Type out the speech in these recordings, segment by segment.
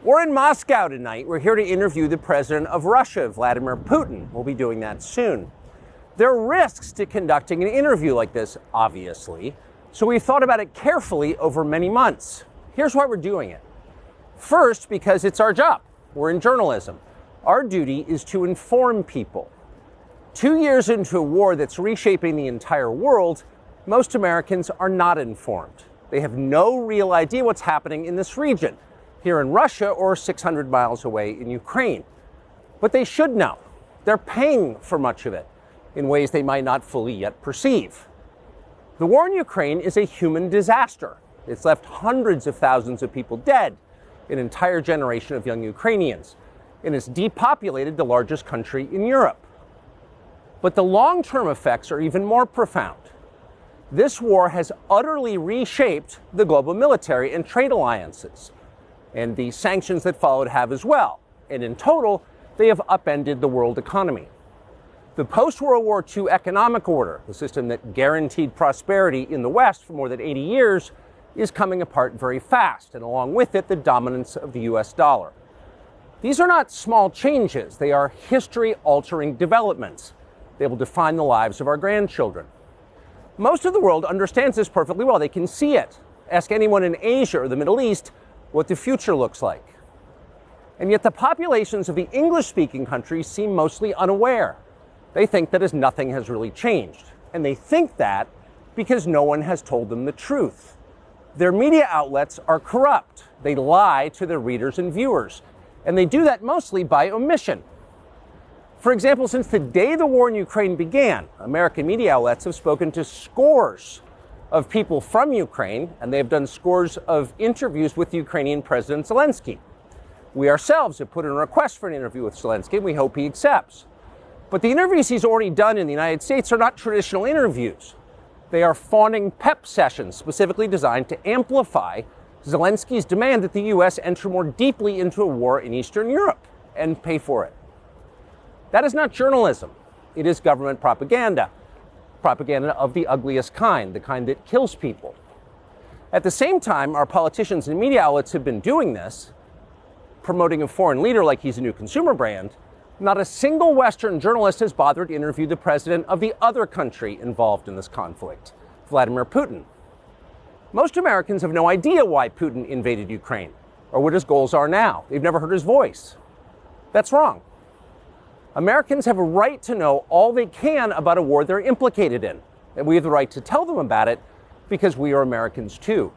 We're in Moscow tonight. We're here to interview the president of Russia, Vladimir Putin. We'll be doing that soon. There are risks to conducting an interview like this, obviously, so we thought about it carefully over many months. Here's why we're doing it. First, because it's our job. We're in journalism. Our duty is to inform people. 2 years into a war that's reshaping the entire world, most Americans are not informed. They have no real idea what's happening in this region, here in Russia or 600 miles away in Ukraine. But they should know. They're paying for much of it in ways they might not fully yet perceive. The war in Ukraine is a human disaster. It's left hundreds of thousands of people dead, an entire generation of young Ukrainians, and it's depopulated the largest country in Europe. But the long-term effects are even more profound. This war has utterly reshaped the global military and trade alliances, and the sanctions that followed have as well. And in total, they have upended the world economy. The post-World War II economic order, the system that guaranteed prosperity in the West for more than 80 years, is coming apart very fast, and along with it, the dominance of the US dollar. These are not small changes. They are history-altering developments. They will define the lives of our grandchildren. Most of the world understands this perfectly well. They can see it. Ask anyone in Asia or the Middle East what the future looks like. And yet the populations of the English-speaking countries seem mostly unaware. They think that as nothing has really changed. And they think that because no one has told them the truth. Their media outlets are corrupt. They lie to their readers and viewers. And they do that mostly by omission. For example, since the day the war in Ukraine began, American media outlets have spoken to scores of people from Ukraine, and they have done scores of interviews with Ukrainian President Zelensky. We ourselves have put in a request for an interview with Zelensky, and we hope he accepts. But the interviews he's already done in the United States are not traditional interviews. They are fawning pep sessions specifically designed to amplify Zelensky's demand that the U.S. enter more deeply into a war in Eastern Europe and pay for it. That is not journalism. It is government propaganda. Propaganda of the ugliest kind, the kind that kills people. At the same time, our politicians and media outlets have been doing this, promoting a foreign leader like he's a new consumer brand. Not a single Western journalist has bothered to interview the president of the other country involved in this conflict, Vladimir Putin. Most Americans have no idea why Putin invaded Ukraine or what his goals are now. They've never heard his voice. That's wrong. Americans have a right to know all they can about a war they're implicated in, and we have the right to tell them about it because we are Americans too.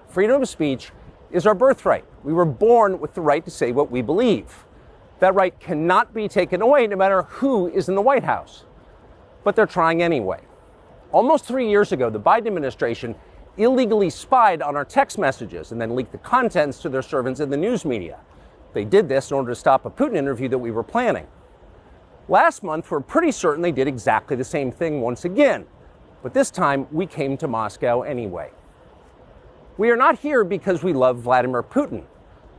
Freedom of speech is our birthright. We were born with the right to say what we believe. That right cannot be taken away no matter who is in the White House. But they're trying anyway. Almost 3 years ago, the Biden administration illegally spied on our text messages and then leaked the contents to their servants in the news media. They did this in order to stop a Putin interview that we were planning. Last month, we're pretty certain they did exactly the same thing once again. But this time, we came to Moscow anyway. We are not here because we love Vladimir Putin.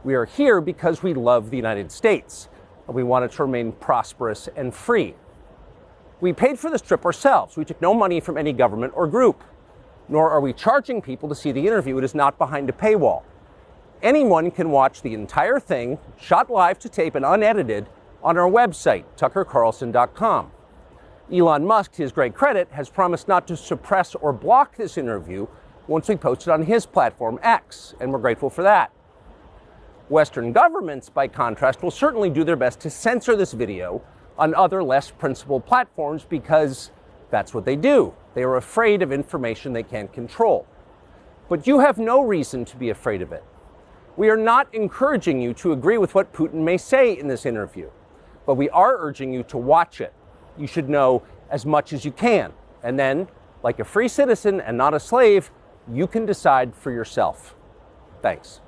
We are here because we love the United States, and we want it to remain prosperous and free. We paid for this trip ourselves. We took no money from any government or group, nor are we charging people to see the interview. It is not behind a paywall. Anyone can watch the entire thing, shot live to tape and unedited, on our website, TuckerCarlson.com. Elon Musk, to his great credit, has promised not to suppress or block this interview once we post it on his platform, X, and we're grateful for that. Western governments, by contrast, will certainly do their best to censor this video on other less principled platforms because that's what they do. They are afraid of information they can't control. But you have no reason to be afraid of it. We are not encouraging you to agree with what Putin may say in this interview, but we are urging you to watch it. You should know as much as you can. And then, like a free citizen and not a slave, you can decide for yourself. Thanks.